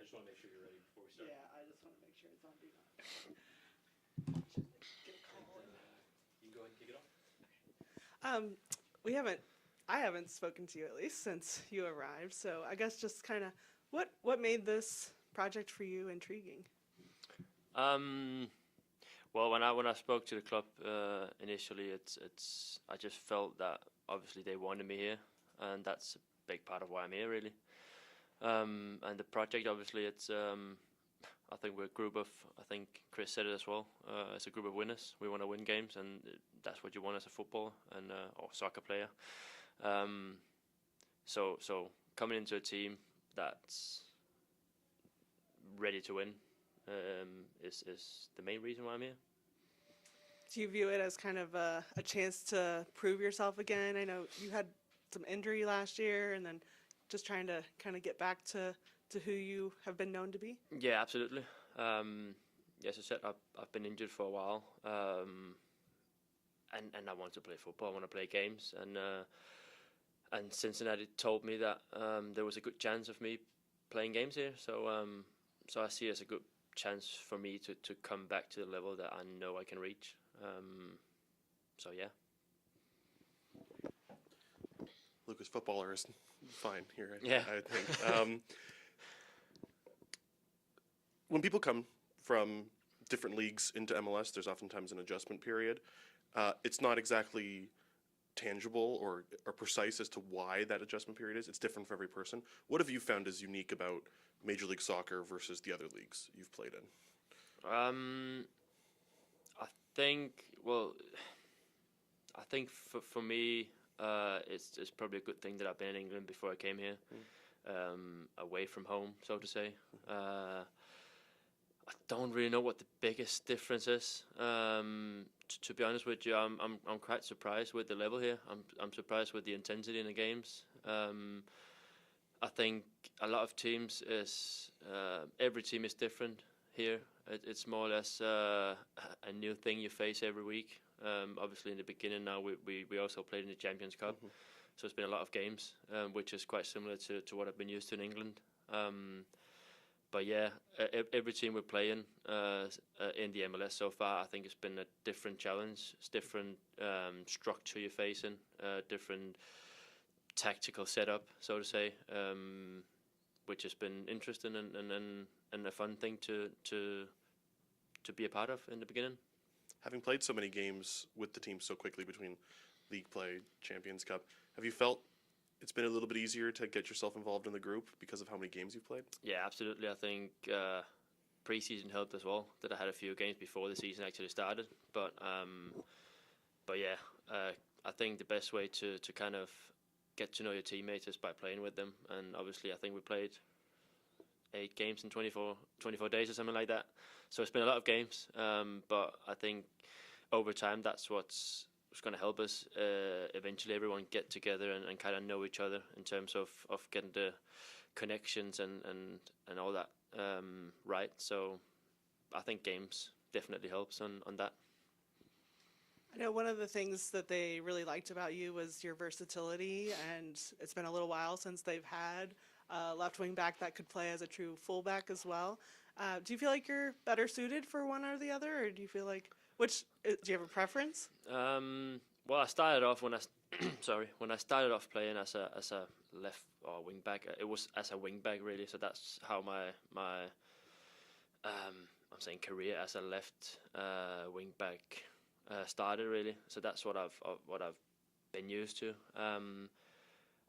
just want to make sure you're ready before we start. Yeah, I just want to make sure it's on Do Not. Get a call. You can go ahead and kick it off. We haven't, I haven't spoken to you at least since you arrived. So I guess just kind of what made this project for you intriguing? Well, when I spoke to the club initially, it's I just felt that obviously they wanted me here, and that's a big part of why I'm here really. And the project, obviously, it's I think we're a group of, I think Chris said it as well. It's a group of winners. We want to win games, and that's what you want as a footballer and or soccer player. So coming into a team that's ready to win is the main reason why I'm here. Do you view it as kind of a chance to prove yourself again? I know you had some injury last year, and then just trying to kind of get back to who you have been known to be? Yeah, absolutely. As I said, I've been injured for a while, and I want to play football. I want to play games, and Cincinnati told me that there was a good chance of me playing games here. So I see it as a good chance for me to come back to the level that I know I can reach. So yeah. Lukas, footballer is fine here. Yeah. I think. When people come from different leagues into MLS, there's oftentimes an adjustment period. It's not exactly tangible or precise as to why that adjustment period is. It's different for every person. What have you found is unique about Major League Soccer versus the other leagues you've played in? I think, well, I think for me, it's probably a good thing that I've been in England before I came here, away from home, so to say. I don't really know what the biggest difference is. To be honest with you, I'm quite surprised with the level here. I'm surprised with the intensity in the games. I think a lot of teams is every team is different here. It's more or less a new thing you face every week. Obviously, in the beginning now we also played in the Champions Cup, so it's been a lot of games, which is quite similar to what I've been used to in England. But yeah, every team we're playing in the MLS so far, I think it's been a different challenge. It's different structure you're facing, different tactical setup, so to say, which has been interesting and a fun thing to be a part of in the beginning. Having played so many games with the team so quickly between league play, Champions Cup, have you felt it's been a little bit easier to get yourself involved in the group because of how many games you've played? Yeah, absolutely. I think pre-season helped as well, that I had a few games before the season actually started. But yeah, I think the best way to kind of get to know your teammates is by playing with them. And obviously, I think we played 8 games in 24 days or something like that. So it's been a lot of games. But I think over time, that's what's going to help us eventually everyone get together and kind of know each other in terms of getting the connections and all that right. So I think games definitely helps on that. I know one of the things that they really liked about you was your versatility, and it's been a little while since they've had a left wing back that could play as a true fullback as well. Do you feel like you're better suited for one or the other, or do you feel like do you have a preference? Well, I started off when I started off playing as a left or wing back. It was as a wing back really, so that's how my I'm saying career as a left wing back started really. So that's what I've been used to.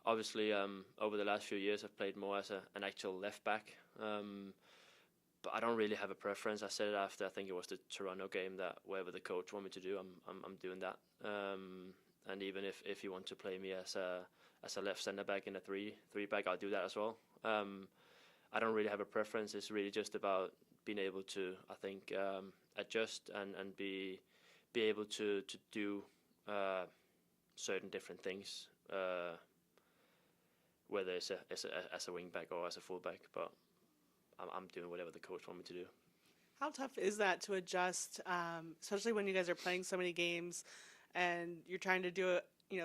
Obviously, over the last few years, I've played more as an actual left back. But I don't really have a preference. I said it after, I think it was the Toronto game, that whatever the coach want me to do, I'm doing that. And even if you want to play me as a left centre back in a three back, I'll do that as well. I don't really have a preference. It's really just about being able to, I think, adjust and be able to do certain different things, whether it's as a wing back or as a full back. But I'm doing whatever the coach wants me to do. How tough is that to adjust, especially when you guys are playing so many games and you're trying to do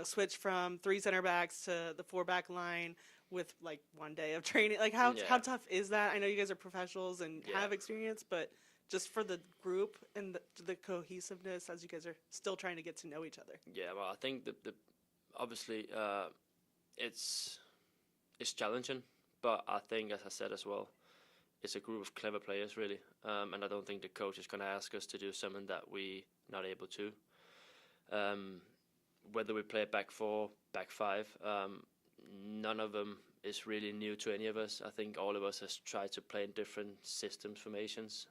switch from 3 center backs to the 4 back line with like one day of training? Like how Yeah. tough is that? I know you guys are professionals and Yeah. have experience, but just for the group and the cohesiveness as you guys are still trying to get to know each other. Yeah, well, I think the obviously it's challenging, but I think, as I said as well, it's a group of clever players really, and I don't think the coach is going to ask us to do something that we not able to. Whether we play back four, back five, none of them is really new to any of us. I think all of us has tried to play in different systems, formations.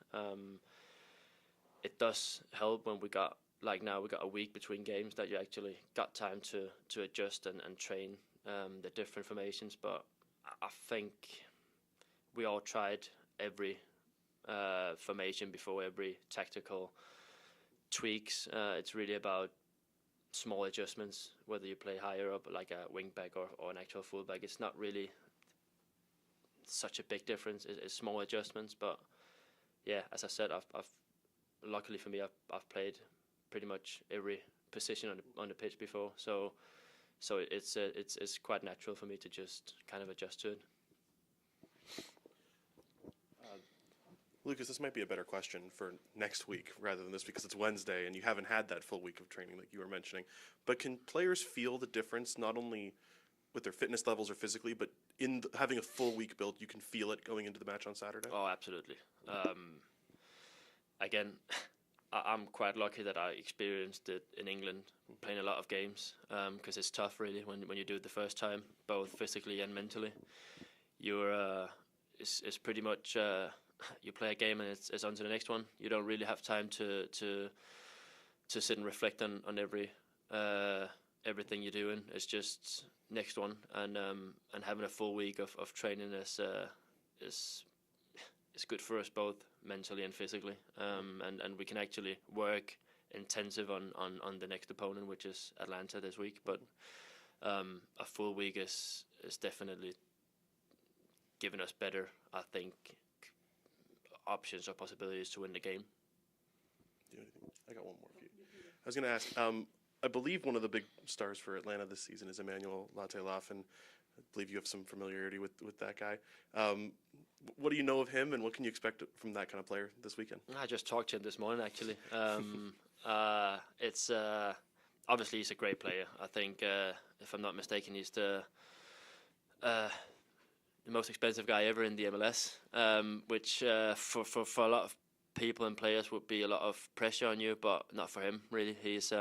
It does help when we got, like now we got a week between games, that you actually got time to adjust and train the different formations. But I think we all tried every formation before, every tactical tweaks. It's really about small adjustments, whether you play higher up like a wing back or an actual fullback. It's not really such a big difference. It's small adjustments, but yeah, as I said, I've luckily for me, I've played pretty much every position on the pitch before, so it's quite natural for me to just kind of adjust to it. Lukas, this might be a better question for next week rather than this, because it's Wednesday and you haven't had that full week of training like you were mentioning. But can players feel the difference, not only with their fitness levels or physically, but in having a full week built, you can feel it going into the match on Saturday? Oh, absolutely. Again, I'm quite lucky that I experienced it in England, playing a lot of games, because it's tough really when you do it the first time, both physically and mentally. It's pretty much you play a game and it's on to the next one. You don't really have time to sit and reflect on everything you're doing. It's just next one, and having a full week of training is good for us both mentally and physically, and we can actually work intensive on the next opponent, which is Atlanta this week. But a full week is definitely giving us better, I think, options or possibilities to win the game. I got one more for you. I was going to ask, I believe one of the big stars for Atlanta this season is Emmanuel Latelaf, and I believe you have some familiarity with that guy. What do you know of him, and what can you expect from that kind of player this weekend? I just talked to him this morning, actually. It's obviously he's a great player. I think, if I'm not mistaken, he's the most expensive guy ever in the MLS, which for a lot of people and players would be a lot of pressure on you, but not for him really. He's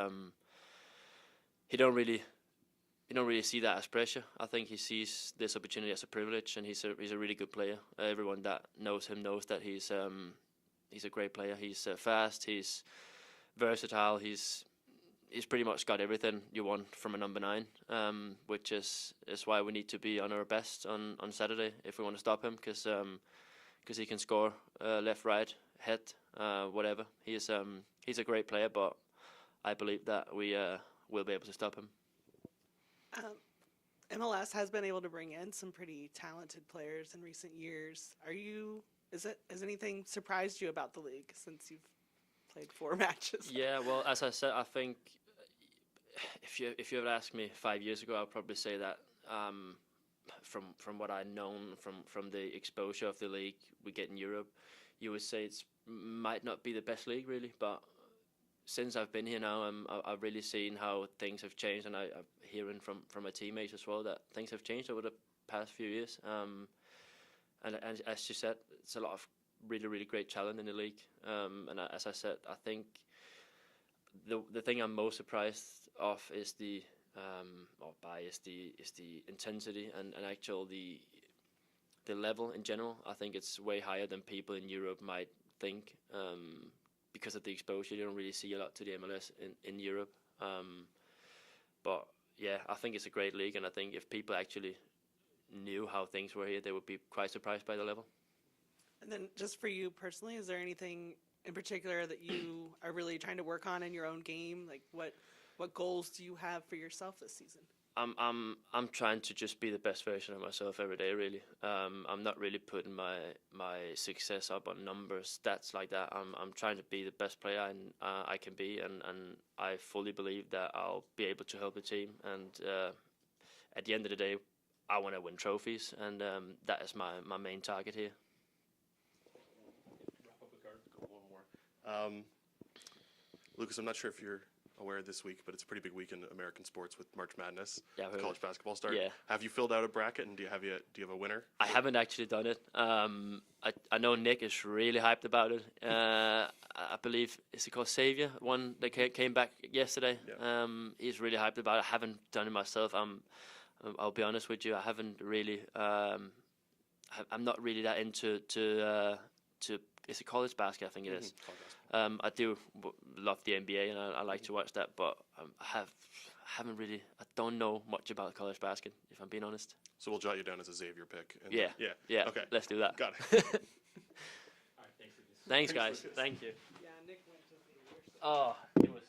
he don't really see that as pressure. I think he sees this opportunity as a privilege, and he's a really good player. Everyone that knows him knows that he's a great player. He's fast. He's versatile. He's pretty much got everything you want from a number 9, which is why we need to be on our best on Saturday if we want to stop him, because he can score left, right, head, whatever. He's a great player, but I believe that we will be able to stop him. MLS has been able to bring in some pretty talented players in recent years. Has anything surprised you about the league since you've played 4 matches? Yeah, well, as I said, I think if you had asked me 5 years ago, I'd probably say that from what I've known from the exposure of the league we get in Europe, you would say it's might not be the best league really, but since I've been here now, I've really seen how things have changed, and I'm hearing from my teammates as well that things have changed over the past few years. And as you said, it's a lot of really, really great talent in the league. And as I said, I think the thing I'm most surprised of is the intensity and actual the level in general. I think it's way higher than people in Europe might think. Because of the exposure, you don't really see a lot to the MLS in Europe. But yeah, I think it's a great league, and I think if people actually knew how things were here, they would be quite surprised by the level. And then just for you personally, is there anything in particular that you are really trying to work on in your own game? Like what goals do you have for yourself this season? I'm trying to just be the best version of myself every day, really. I'm not really putting my success up on numbers, stats like that. I'm trying to be the best player I can be, and I fully believe that I'll be able to help the team. And at the end of the day, I want to win trophies, and that is my main target here. Wrap up with Carter. Go one more. Lukas, I'm not sure if you're aware this week, but it's a pretty big week in American sports with March Madness. Yeah, I've heard college it. basketball start. Yeah. Have you filled out a bracket, and do you have a winner? I haven't actually done it. I know Nick is really hyped about it. I believe, is it called Xavier? One that came back yesterday. Yeah. He's really hyped about it. I haven't done it myself. I'll be honest with you. I haven't really. I'm not really that into to. Is it college basket? I think it is. College basketball. I do love the NBA, and I like to watch that, but haven't really. I don't know much about college basket, if I'm being honest. So we'll jot you down as a Xavier pick. And Yeah. Yeah. Okay. Let's do that. Got it. All right, thanks for this. Thanks, Thanks, guys. Lucas. Thank you. Yeah, Nick went to the. Oh, it was.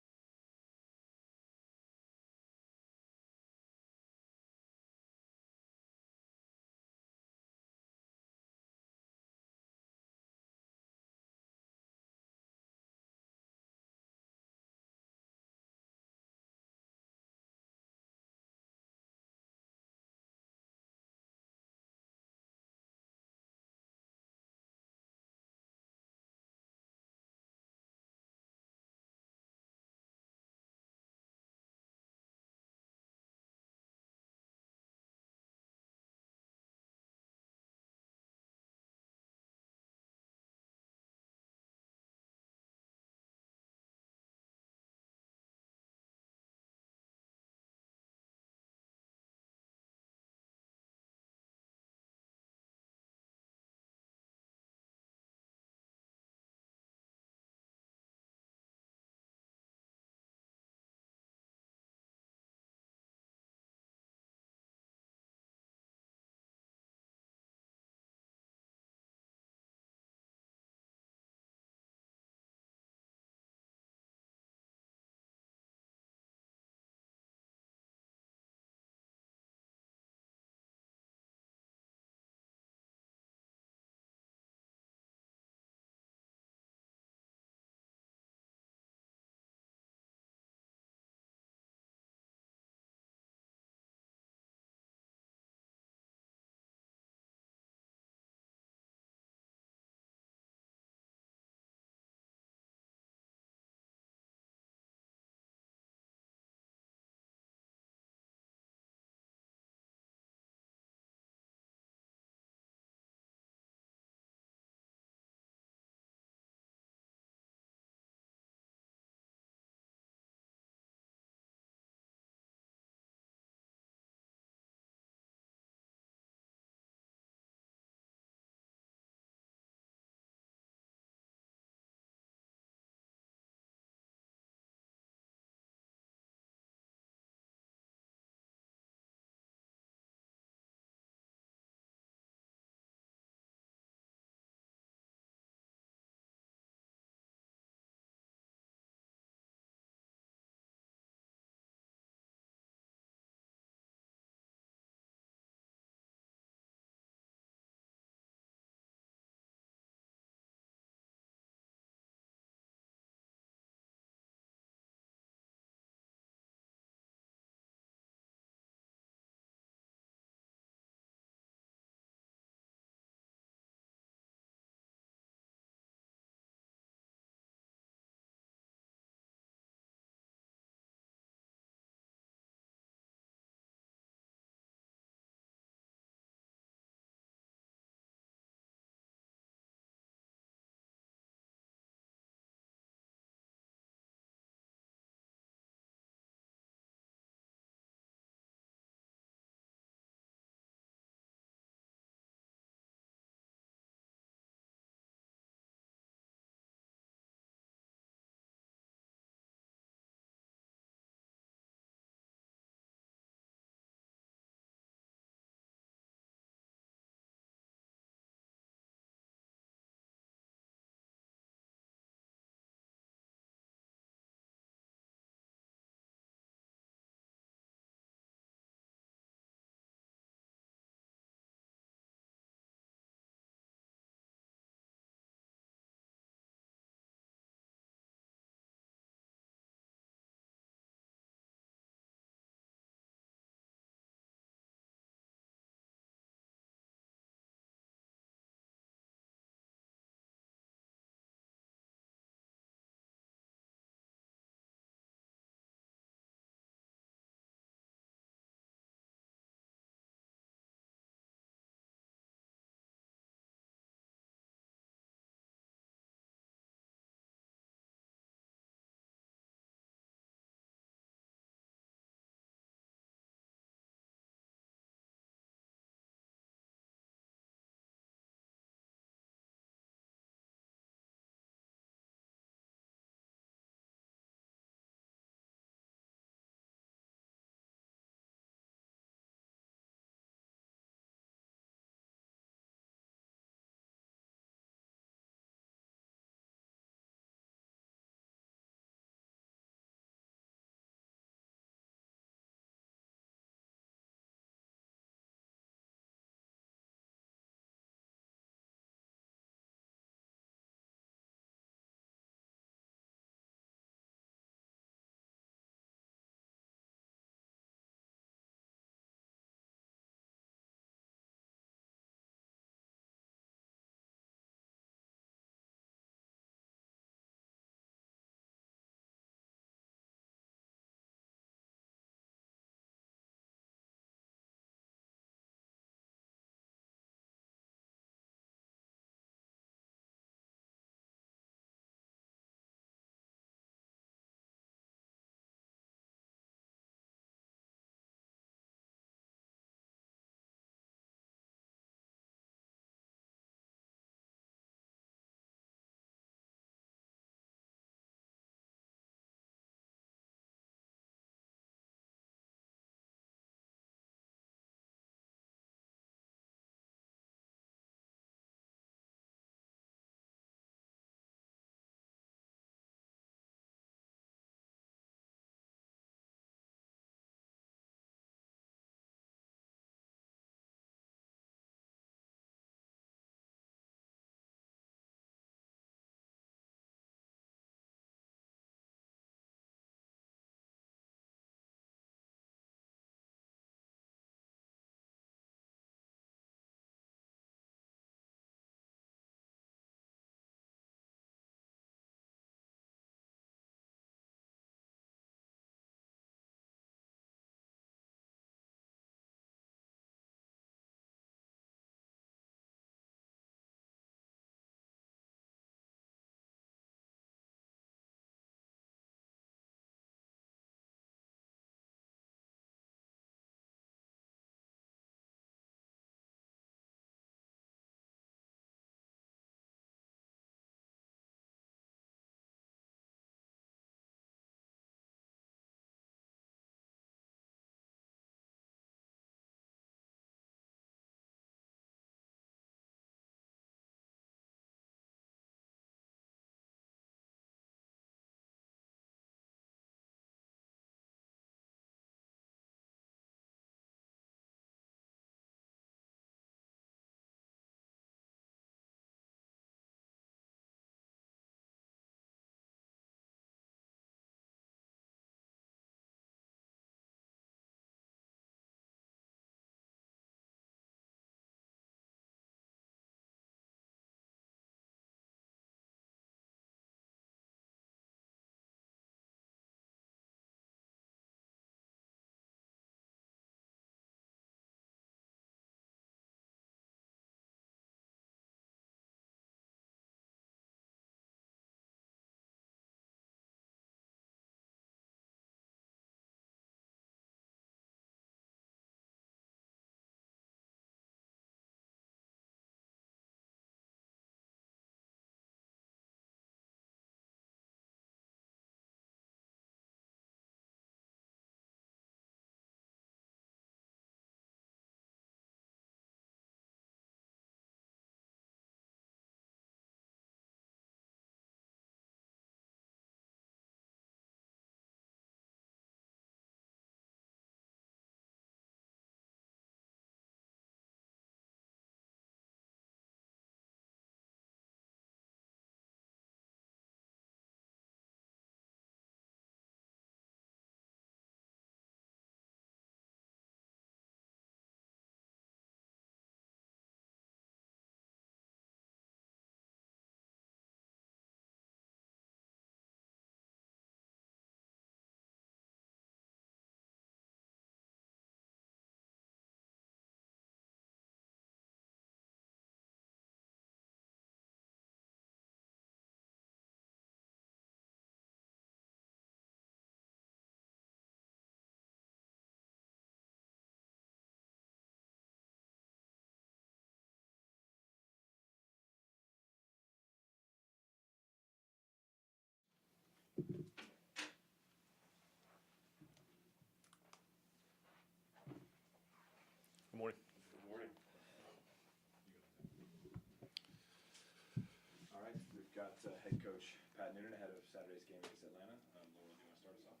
head coach Pat Noonan ahead of Saturday's game against Atlanta. Laura, do you want to start us off?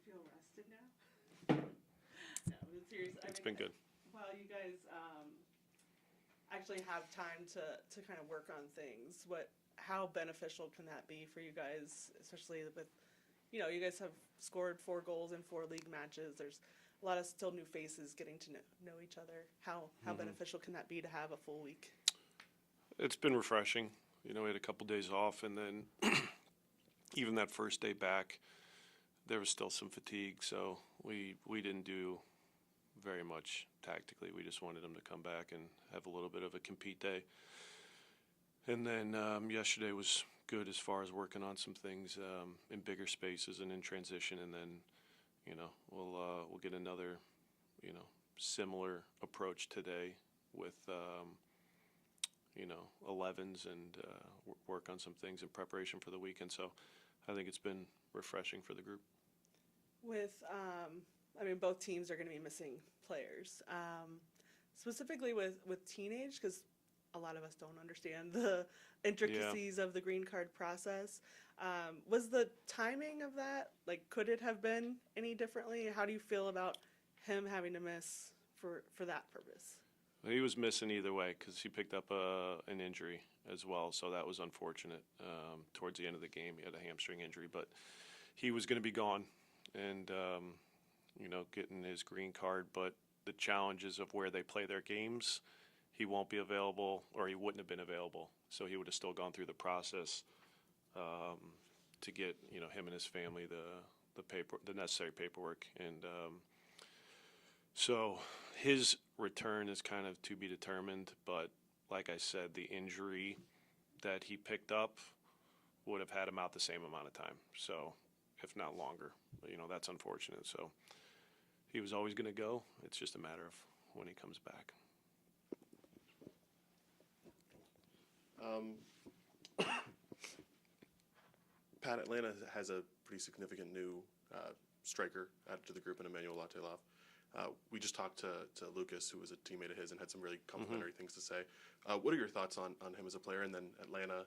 Feel rested now? No, but serious. It's been good. While you guys actually have time to kind of work on things, how beneficial can that be for you guys, especially with, you guys have scored 4 goals in 4 league matches. There's a lot of still new faces getting to know each other. How beneficial can that be to have a full week? It's been refreshing. We had a couple days off, and then even that first day back, there was still some fatigue. So we didn't do very much tactically. We just wanted them to come back and have a little bit of a compete day. And then yesterday was good as far as working on some things in bigger spaces and in transition. And then, we'll get another, similar approach today with 11s and work on some things in preparation for the weekend. So I think it's been refreshing for the group. With, both teams are going to be missing players. Specifically with teenage, because a lot of us don't understand the intricacies of the green card process. Was the timing of that, could it have been any differently? How do you feel about him having to miss for that purpose? He was missing either way because he picked up an injury as well, so that was unfortunate. Towards the end of the game, he had a hamstring injury, but he was going to be gone and, getting his green card. But the challenges of where they play their games, he won't be available, or he wouldn't have been available. So he would have still gone through the process to get, him and his family the necessary paperwork. And so his return is kind of to be determined, but like I said, the injury that he picked up would have had him out the same amount of time, so if not longer. But, that's unfortunate. So he was always going to go. It's just a matter of when he comes back. Pat, Atlanta has a pretty significant new striker added to the group in Emmanuel Latelaf. We just talked to Lukas, who was a teammate of his, and had some really complimentary things to say. What are your thoughts on him as a player, and then Atlanta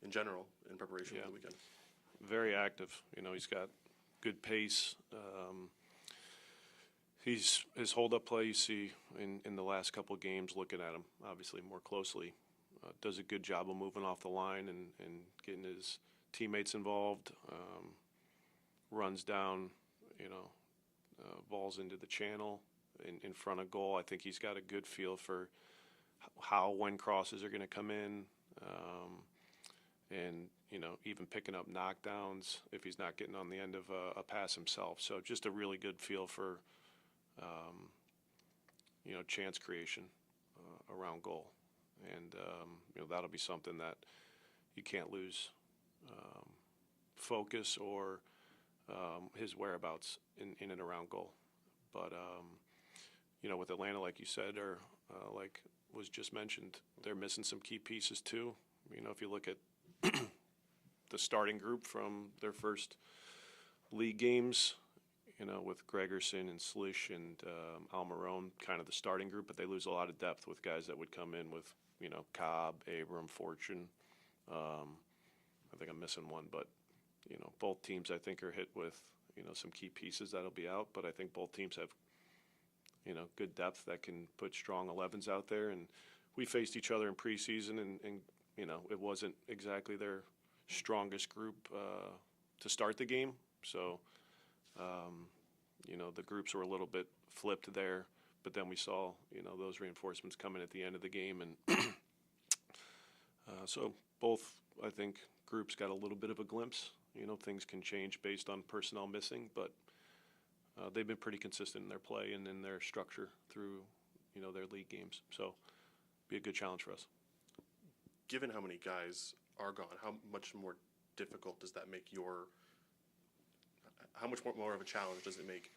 in general in preparation for the weekend? Very active. He's got good pace. His hold-up play, you see in the last couple of games, looking at him obviously more closely, does a good job of moving off the line and getting his teammates involved, runs down, balls into the channel in front of goal. I think he's got a good feel for when crosses are going to come in, and even picking up knockdowns if he's not getting on the end of a pass himself. So just a really good feel for chance creation around goal, and that'll be something that you can't lose focus or his whereabouts in and around goal. But with Atlanta, like you said, or like was just mentioned, they're missing some key pieces too. If you look at the starting group from their first league games, with Gregerson and Slish and Almiron, kind of the starting group, but they lose a lot of depth with guys that would come in with, Cobb, Abram, Fortune. I think I'm missing one, but, both teams I think are hit with, some key pieces that'll be out, but I think both teams have, good depth that can put strong 11s out there. And we faced each other in preseason, and it wasn't exactly their strongest group to start the game. So, the groups were a little bit flipped there, but then we saw, those reinforcements coming at the end of the game. And so both, I think, groups got a little bit of a glimpse. Things can change based on personnel missing, but they've been pretty consistent in their play and in their structure through, their league games. So be a good challenge for us. Given how many guys are gone, how much more difficult does that make how much more of a challenge does it make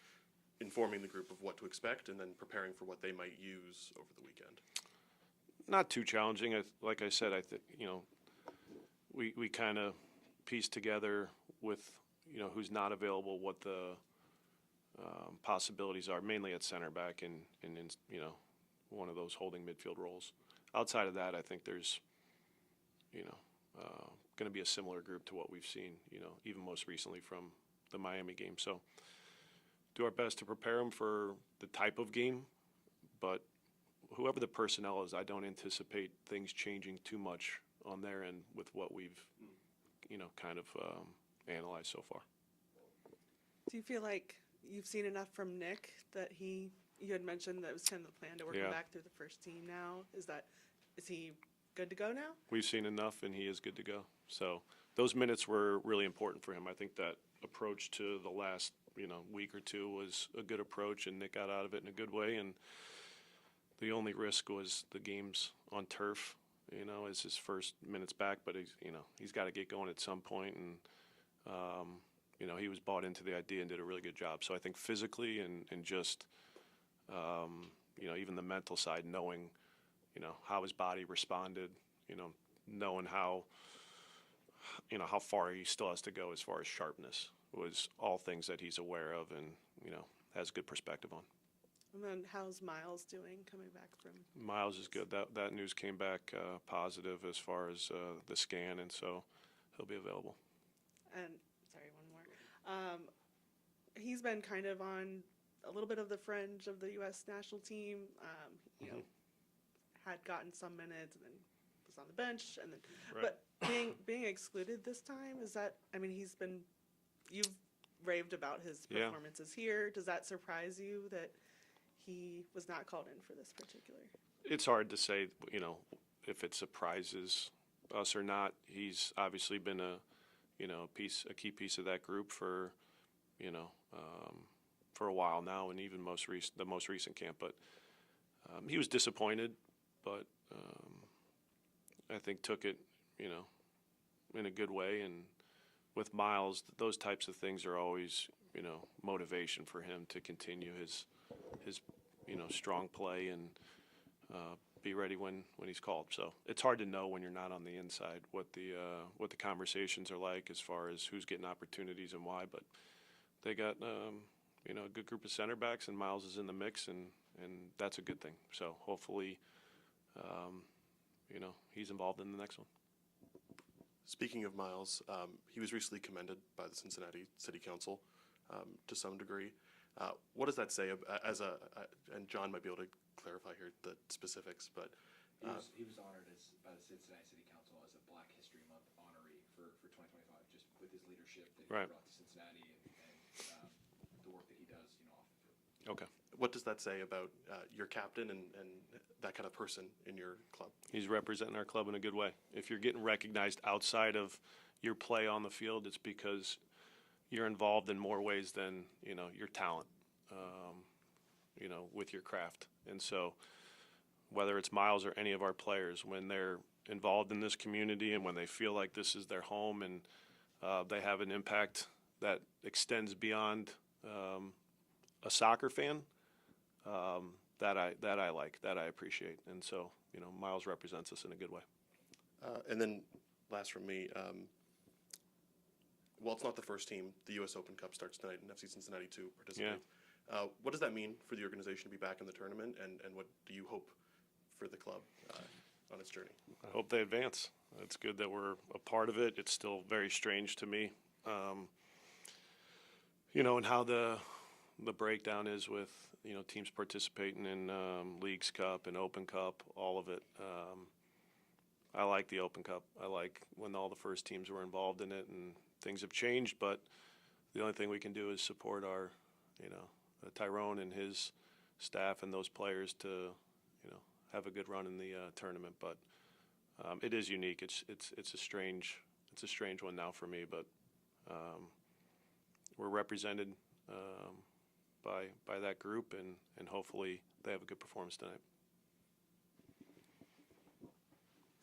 informing the group of what to expect and then preparing for what they might use over the weekend? Not too challenging. Like I said, I think, we kind of piece together with, who's not available, what the possibilities are, mainly at center back and in, one of those holding midfield roles. Outside of that, I think there's, going to be a similar group to what we've seen, even most recently from the Miami game. So do our best to prepare them for the type of game, but whoever the personnel is, I don't anticipate things changing too much on their end with what we've, kind of analyzed so far. Do you feel like you've seen enough from Nick that you had mentioned that it was kind of the plan to work him Yeah. back through the first team now? Is he good to go now? We've seen enough, and he is good to go. So those minutes were really important for him. I think that approach to the last, week or two was a good approach, and Nick got out of it in a good way. And the only risk was the games on turf, as his first minutes back. But he's got to get going at some point, and he was bought into the idea and did a really good job. So I think physically and just even the mental side, knowing how his body responded, knowing how far he still has to go as far as sharpness, was all things that he's aware of and has good perspective on. And then how's Miles doing coming back from? Miles is good. That news came back positive as far as the scan, and so he'll be available. And sorry, one more. He's been kind of on a little bit of the fringe of the U.S. national team. Had gotten some minutes and then was on the bench, and then Right. but being excluded this time, is that? I mean, you've raved about his Yeah. performances here. Does that surprise you that he was not called in for this particular? It's hard to say, if it surprises us or not. He's obviously been a key piece of that group for a while now, and even the most recent camp. But he was disappointed, but I think took it, in a good way. And with Miles, those types of things are always, motivation for him to continue his strong play and be ready when he's called. So it's hard to know when you're not on the inside what the conversations are like as far as who's getting opportunities and why. But they got a good group of center backs, and Miles is in the mix, and that's a good thing. So hopefully, he's involved in the next one. Speaking of Miles, he was recently commended by the Cincinnati City Council to some degree. What does that say and John might be able to clarify here the specifics, but He was honored by the Cincinnati City Council as a Black History Month honoree for 2025, just with his leadership that he Right. brought to Cincinnati and the work that he does, off the field. Okay. what does that say about your captain and that kind of person in your club? He's representing our club in a good way. If you're getting recognized outside of your play on the field, it's because you're involved in more ways than, your talent, with your craft. And so whether it's Miles or any of our players, when they're involved in this community and when they feel like this is their home and they have an impact that extends beyond a soccer fan, that I like, that I appreciate. And so, Miles represents us in a good way. And then last from me, well, it's not the first team. The U.S. Open Cup starts tonight, and FC Cincinnati too participates. What does that mean for the organization to be back in the tournament, and what do you hope for the club on its journey? I hope they advance. It's good that we're a part of it. It's still very strange to me, and how the breakdown is with, teams participating in Leagues Cup and Open Cup, all of it. I like the Open Cup. I like when all the first teams were involved in it, and things have changed, but the only thing we can do is support our, Tyrone and his staff and those players to, have a good run in the tournament. But it is unique. It's a strange one now for me, but we're represented by that group, and hopefully they have a good performance tonight.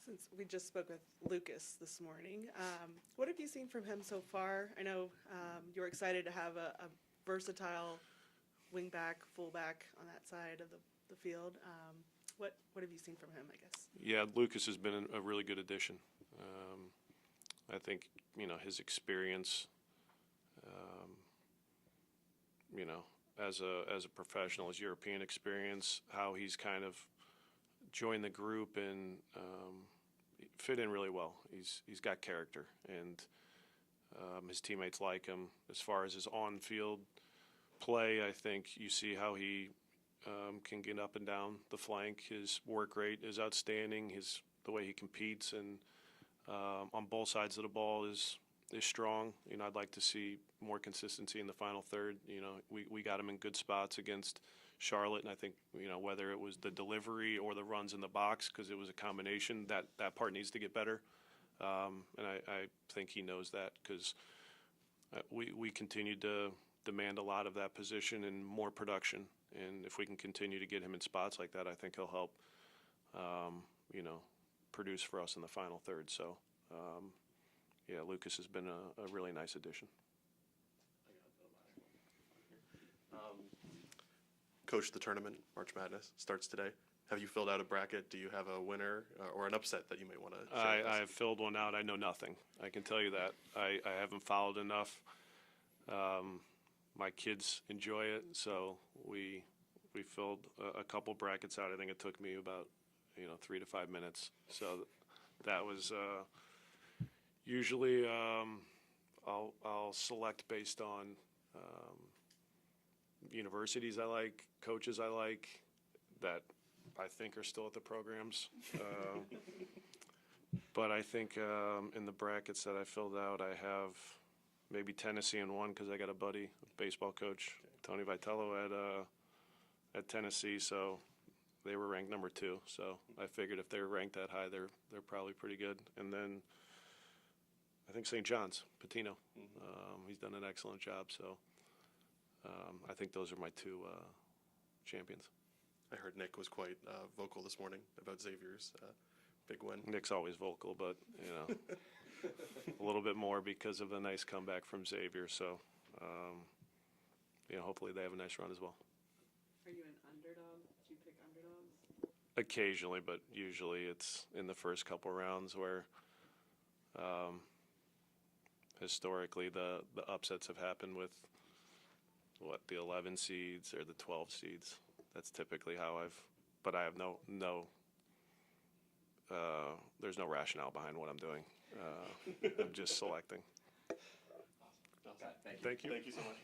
Since we just spoke with Lukas this morning, what have you seen from him so far? I know you're excited to have a versatile wingback, fullback on that side of the field. What have you seen from him, I guess? Yeah, Lukas has been a really good addition. I think, his experience, as a professional, his European experience, how he's kind of joined the group and fit in really well. He's got character, and his teammates like him. As far as his on-field play, I think you see how he can get up and down the flank. His work rate is outstanding. The way he competes and on both sides of the ball is strong. I'd like to see more consistency in the final third. We got him in good spots against Charlotte, and I think whether it was the delivery or the runs in the box, because it was a combination, that part needs to get better. And I think he knows that, because we continue to demand a lot of that position and more production. And if we can continue to get him in spots like that, I think he'll help, produce for us in the final third. So, yeah, Lukas has been a really nice addition. Coach, the tournament, March Madness, starts today. Have you filled out a bracket? Do you have a winner or an upset that you may want to share with us? I have filled one out. I know nothing. I can tell you that. I haven't followed enough. My kids enjoy it, so we filled a couple brackets out. I think it took me about 3 to 5 minutes. So that was usually I'll select based on universities I like, coaches I like, that I think are still at the programs. But I think in the brackets that I filled out, I have maybe Tennessee in one, because I got a buddy, a baseball coach, Tony Vitello at Tennessee, so they were ranked number 2. So I figured if they were ranked that high, they're probably pretty good. And then I think St. John's, Patino. He's done an excellent job. So I think those are my 2 champions. I heard Nick was quite vocal this morning about Xavier's big win. Nick's always vocal, but a little bit more because of the nice comeback from Xavier. So hopefully they have a nice run as well. Are you an underdog? Do you pick underdogs? Occasionally, but usually it's in the first couple rounds where historically the upsets have happened with the 11 seeds or the 12 seeds. That's typically how but I have there's no rationale behind what I'm doing. I'm just selecting. Awesome. Thank you. Thank you so much.